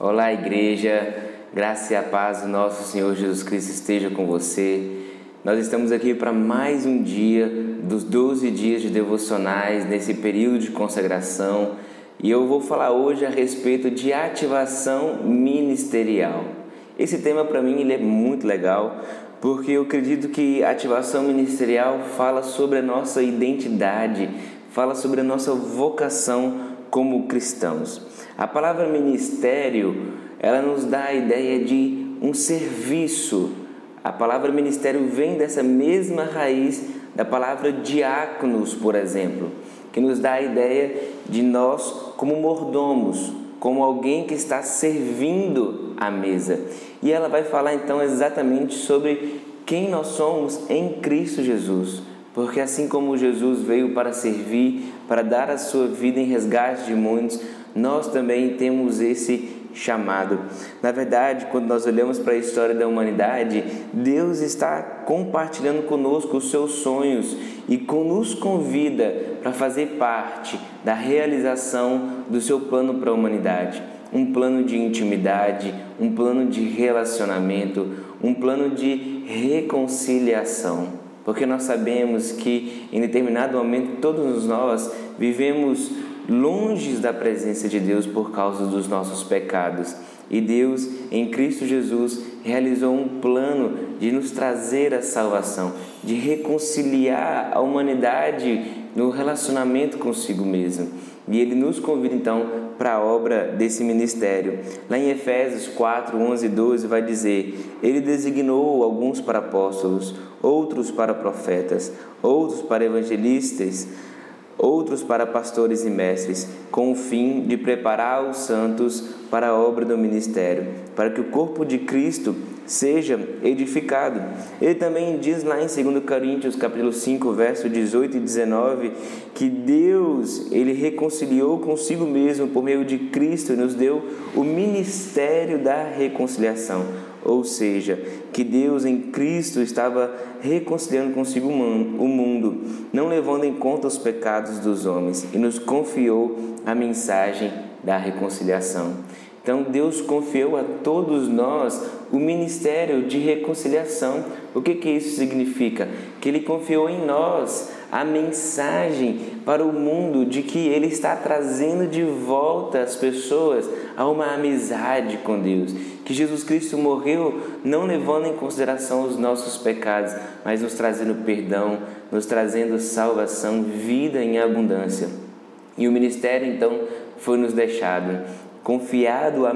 Olá, igreja, graça e a paz do nosso Senhor Jesus Cristo esteja com você. Nós estamos aqui para mais um dia dos 12 dias de devocionais nesse período de consagração e eu vou falar hoje a respeito de ativação ministerial. Esse tema para mim ele é muito legal porque eu acredito que ativação ministerial fala sobre a nossa identidade, fala sobre a nossa vocação como cristãos. A palavra ministério, ela nos dá a ideia de um serviço. A palavra ministério vem dessa mesma raiz da palavra diáconos, por exemplo, que nos dá a ideia de nós como mordomos, como alguém que está servindo à mesa. E ela vai falar então exatamente sobre quem nós somos em Cristo Jesus. Porque assim como Jesus veio para servir, para dar a sua vida em resgate de muitos, nós também temos esse chamado. Na verdade, quando nós olhamos para a história da humanidade, Deus está compartilhando conosco os seus sonhos e nos convida para fazer parte da realização do seu plano para a humanidade. Um plano de intimidade, um plano de relacionamento, um plano de reconciliação. Porque nós sabemos que em determinado momento todos nós vivemos longe da presença de Deus por causa dos nossos pecados. E Deus, em Cristo Jesus, realizou um plano de nos trazer a salvação, de reconciliar a humanidade no relacionamento consigo mesmo. E Ele nos convida então para a obra desse ministério. Lá em Efésios 4, 11 e 12 vai dizer: Ele designou alguns para apóstolos, outros para profetas, outros para evangelistas, outros para pastores e mestres, com o fim de preparar os santos para a obra do ministério, para que o corpo de Cristo seja edificado. Ele também diz lá em 2 Coríntios capítulo 5, verso 18 e 19, que Deus, Ele reconciliou consigo mesmo por meio de Cristo e nos deu o ministério da reconciliação. Ou seja, que Deus em Cristo estava reconciliando consigo o mundo, não levando em conta os pecados dos homens, e nos confiou a mensagem da reconciliação. Então Deus confiou a todos nós o ministério de reconciliação. O que isso significa? Que Ele confiou em nós a mensagem para o mundo de que Ele está trazendo de volta as pessoas a uma amizade com Deus. Que Jesus Cristo morreu não levando em consideração os nossos pecados, mas nos trazendo perdão, nos trazendo salvação, vida em abundância. E o ministério então foi nos deixado, confiado a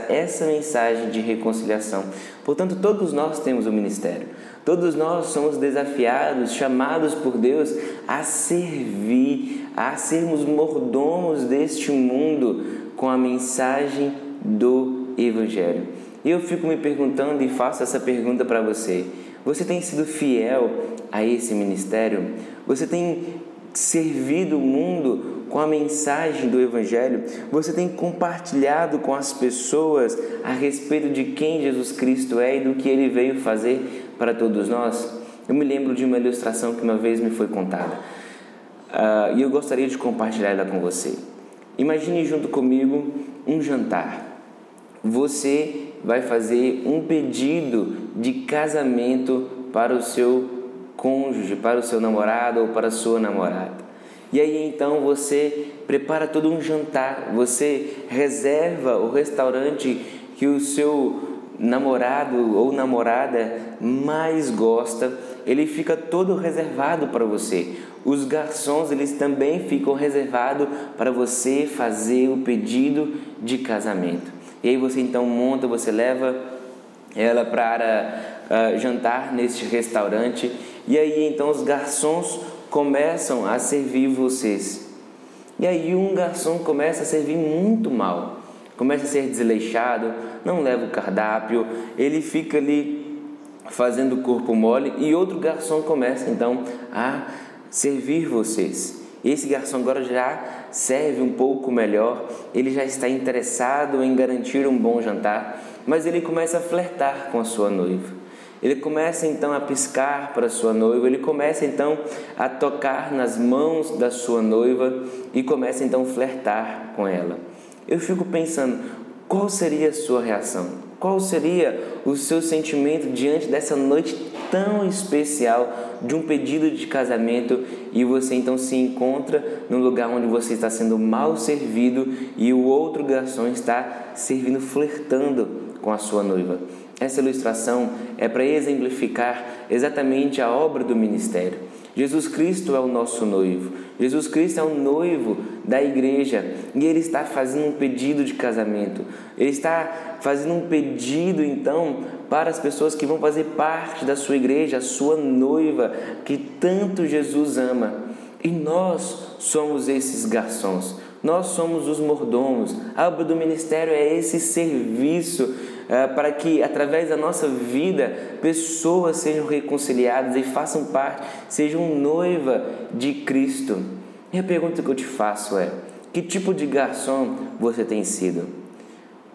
essa mensagem de reconciliação. Portanto, todos nós temos um ministério. Todos nós somos desafiados, chamados por Deus a servir, a sermos mordomos deste mundo com a mensagem do Evangelho. E eu fico me perguntando e faço essa pergunta para você. Você tem sido fiel a esse ministério? Você tem servido o mundo com a mensagem do Evangelho? Você tem compartilhado com as pessoas a respeito de quem Jesus Cristo é e do que Ele veio fazer para todos nós? Eu me lembro de uma ilustração que uma vez me foi contada e eu gostaria de compartilhar ela com você. Imagine junto comigo um jantar. Você vai fazer um pedido de casamento para o seu cônjuge, para o seu namorado ou para a sua namorada. E aí então você prepara todo um jantar, você reserva o restaurante que o seu namorado ou namorada mais gosta, ele fica todo reservado para você. Os garçons, eles também ficam reservados para você fazer o pedido de casamento. E aí você então monta, você leva ela para jantar neste restaurante. E aí então os garçons começam a servir vocês. E aí um garçom começa a servir muito mal. Começa a ser desleixado, não leva o cardápio, ele fica ali fazendo corpo mole. E outro garçom começa então a servir vocês. Esse garçom agora já serve um pouco melhor, ele já está interessado em garantir um bom jantar, mas ele começa a flertar com a sua noiva. Ele começa então a piscar para a sua noiva, ele começa então a tocar nas mãos da sua noiva e começa então a flertar com ela. Eu fico pensando, qual seria a sua reação? Qual seria o seu sentimento diante dessa noite tão especial de um pedido de casamento e você então se encontra num lugar onde você está sendo mal servido e o outro garçom está servindo, flertando com a sua noiva? Essa ilustração é para exemplificar exatamente a obra do ministério. Jesus Cristo é o nosso noivo. Jesus Cristo é o noivo da igreja e Ele está fazendo um pedido de casamento. Ele está fazendo um pedido, então, para as pessoas que vão fazer parte da sua igreja, a sua noiva, que tanto Jesus ama. E nós somos esses garçons. Nós somos os mordomos. A obra do ministério é esse serviço para que, através da nossa vida, pessoas sejam reconciliadas e façam parte, sejam noiva de Cristo. E a pergunta que eu te faço é: que tipo de garçom você tem sido?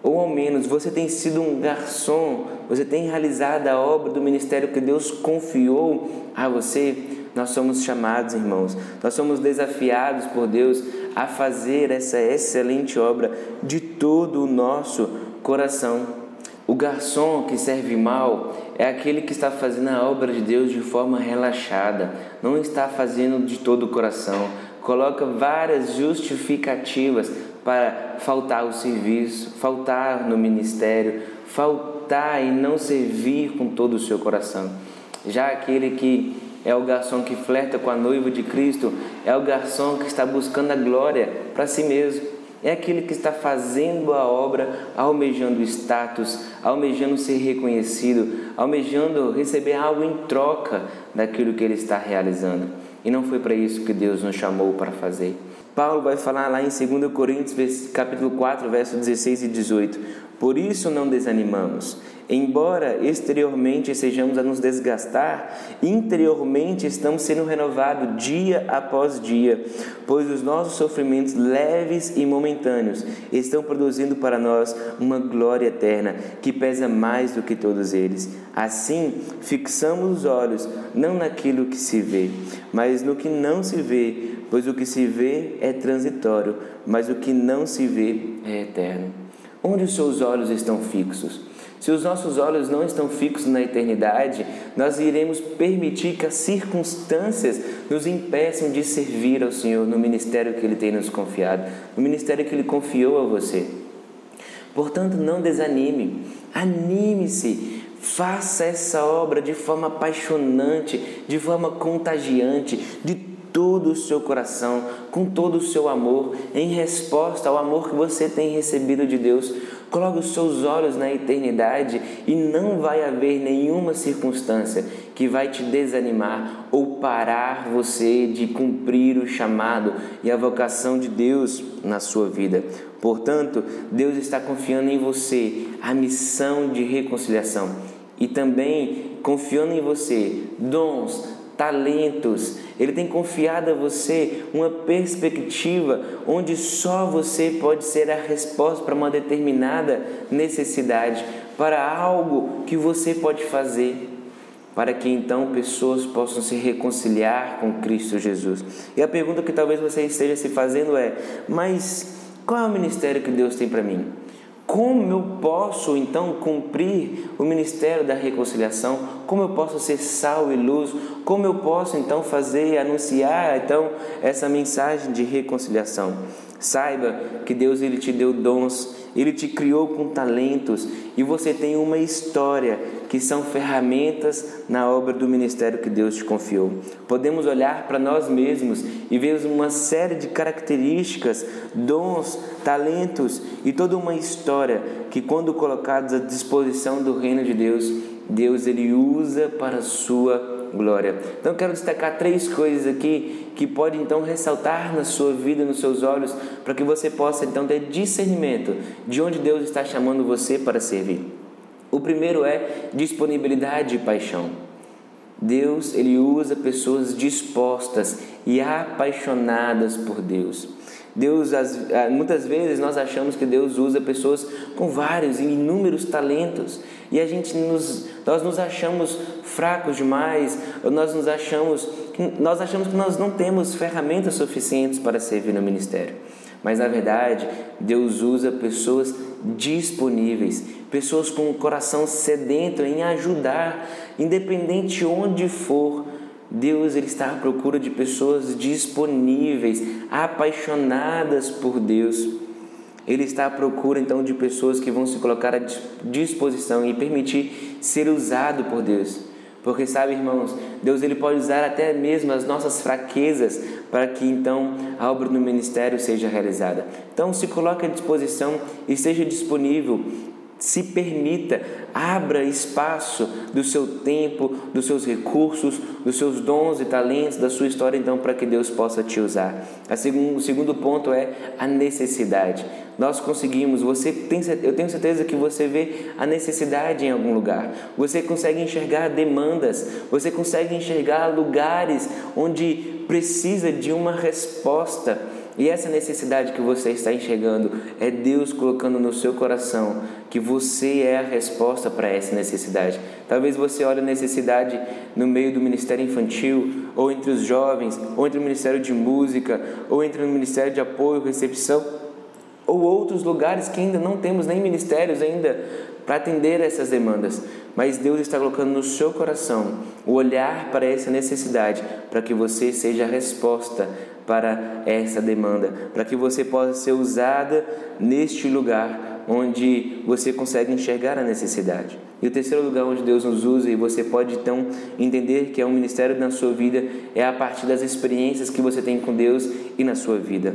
Ou ao menos, você tem sido um garçom? Você tem realizado a obra do ministério que Deus confiou a você? Nós somos chamados, irmãos, nós somos desafiados por Deus a fazer essa excelente obra de todo o nosso coração. O garçom que serve mal é aquele que está fazendo a obra de Deus de forma relaxada, não está fazendo de todo o coração, coloca várias justificativas para faltar ao serviço, faltar no ministério, faltar e não servir com todo o seu coração. Já aquele que é o garçom que flerta com a noiva de Cristo, é o garçom que está buscando a glória para si mesmo. É aquele que está fazendo a obra, almejando status, almejando ser reconhecido, almejando receber algo em troca daquilo que ele está realizando. E não foi para isso que Deus nos chamou para fazer. Paulo vai falar lá em 2 Coríntios, capítulo 4, versos 16 e 18. Por isso não desanimamos. Embora exteriormente estejamos a nos desgastar, interiormente estamos sendo renovados dia após dia, pois os nossos sofrimentos leves e momentâneos estão produzindo para nós uma glória eterna que pesa mais do que todos eles. Assim, fixamos os olhos não naquilo que se vê, mas no que não se vê, pois o que se vê é transitório, mas o que não se vê é eterno. Onde os seus olhos estão fixos? Se os nossos olhos não estão fixos na eternidade, nós iremos permitir que as circunstâncias nos impeçam de servir ao Senhor no ministério que Ele tem nos confiado, no ministério que Ele confiou a você. Portanto, não desanime, anime-se, faça essa obra de forma apaixonante, de forma contagiante, de todo o seu coração, com todo o seu amor, em resposta ao amor que você tem recebido de Deus. Coloque os seus olhos na eternidade e não vai haver nenhuma circunstância que vai te desanimar ou parar você de cumprir o chamado e a vocação de Deus na sua vida. Portanto, Deus está confiando em você a missão de reconciliação e também confiando em você dons, talentos. Ele tem confiado a você uma perspectiva onde só você pode ser a resposta para uma determinada necessidade, para algo que você pode fazer, para que então pessoas possam se reconciliar com Cristo Jesus. E a pergunta que talvez você esteja se fazendo é: mas qual é o ministério que Deus tem para mim? Como eu posso, então, cumprir o ministério da reconciliação? Como eu posso ser sal e luz? Como eu posso, então, fazer e anunciar, então, essa mensagem de reconciliação? Saiba que Deus, Ele te deu dons, Ele te criou com talentos e você tem uma história que são ferramentas na obra do ministério que Deus te confiou. Podemos olhar para nós mesmos e ver uma série de características, dons, talentos e toda uma história que, quando colocados à disposição do reino de Deus, Deus Ele usa para a sua glória. Então eu quero destacar 3 coisas aqui que podem então ressaltar na sua vida, nos seus olhos, para que você possa então ter discernimento de onde Deus está chamando você para servir. O primeiro é disponibilidade e paixão. Deus, Ele usa pessoas dispostas e apaixonadas por Deus. Muitas vezes nós achamos que Deus usa pessoas com vários e inúmeros talentos e nós nos achamos fracos demais, nós achamos que nós não temos ferramentas suficientes para servir no ministério. Mas na verdade, Deus usa pessoas disponíveis, pessoas com o coração sedento em ajudar, independente onde for. Deus ele está à procura de pessoas disponíveis, apaixonadas por Deus. Ele está à procura então de pessoas que vão se colocar à disposição e permitir ser usado por Deus. Porque sabe, irmãos, Deus ele pode usar até mesmo as nossas fraquezas para que então a obra do ministério seja realizada. Então se coloque à disposição e seja disponível. Se permita, abra espaço do seu tempo, dos seus recursos, dos seus dons e talentos, da sua história, então, para que Deus possa te usar. O segundo ponto é a necessidade. Nós conseguimos, eu tenho certeza que você vê a necessidade em algum lugar. Você consegue enxergar demandas, você consegue enxergar lugares onde precisa de uma resposta. E essa necessidade que você está enxergando é Deus colocando no seu coração que você é a resposta para essa necessidade. Talvez você olhe a necessidade no meio do ministério infantil, ou entre os jovens, ou entre o ministério de música, ou entre o ministério de apoio, recepção, ou outros lugares que ainda não temos nem ministérios ainda para atender essas demandas. Mas Deus está colocando no seu coração o olhar para essa necessidade, para que você seja a resposta para essa demanda, para que você possa ser usada neste lugar onde você consegue enxergar a necessidade. E o terceiro lugar onde Deus nos usa, e você pode então entender que é um ministério na sua vida, é a partir das experiências que você tem com Deus e na sua vida.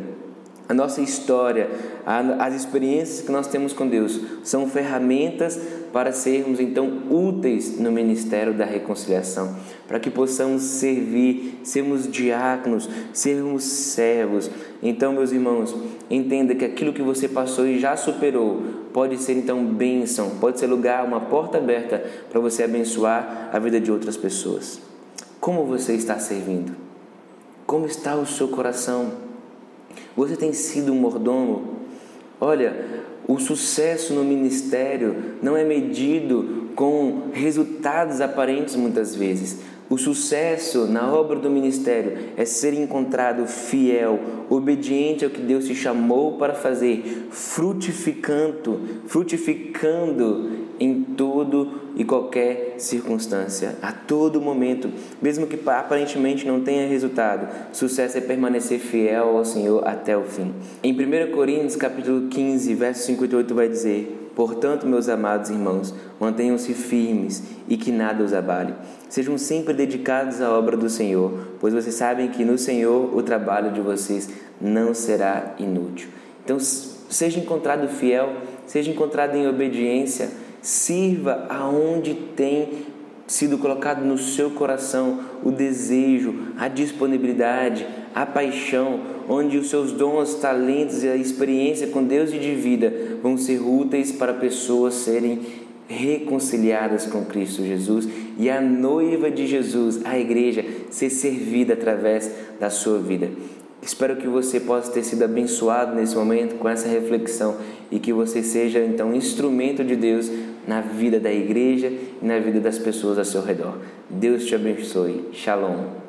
A nossa história, as experiências que nós temos com Deus são ferramentas para sermos então úteis no ministério da reconciliação, para que possamos servir, sermos diáconos, sermos servos. Então, meus irmãos, entenda que aquilo que você passou e já superou pode ser então bênção, pode ser lugar, uma porta aberta para você abençoar a vida de outras pessoas. Como você está servindo? Como está o seu coração? Você tem sido um mordomo? Olha, o sucesso no ministério não é medido com resultados aparentes muitas vezes. O sucesso na obra do ministério é ser encontrado fiel, obediente ao que Deus te chamou para fazer, frutificando em todo e qualquer circunstância, a todo momento, mesmo que aparentemente não tenha resultado. Sucesso é permanecer fiel ao Senhor até o fim. Em 1 Coríntios capítulo 15, verso 58 vai dizer: portanto, meus amados irmãos, mantenham-se firmes e que nada os abale. Sejam sempre dedicados à obra do Senhor, pois vocês sabem que no Senhor o trabalho de vocês não será inútil. Então, seja encontrado fiel, seja encontrado em obediência, sirva aonde tem sido colocado no seu coração o desejo, a disponibilidade, a paixão, onde os seus dons, talentos e a experiência com Deus e de vida vão ser úteis para pessoas serem reconciliadas com Cristo Jesus e a noiva de Jesus, a igreja, ser servida através da sua vida. Espero que você possa ter sido abençoado nesse momento com essa reflexão e que você seja então instrumento de Deus na vida da igreja e na vida das pessoas ao seu redor. Deus te abençoe. Shalom.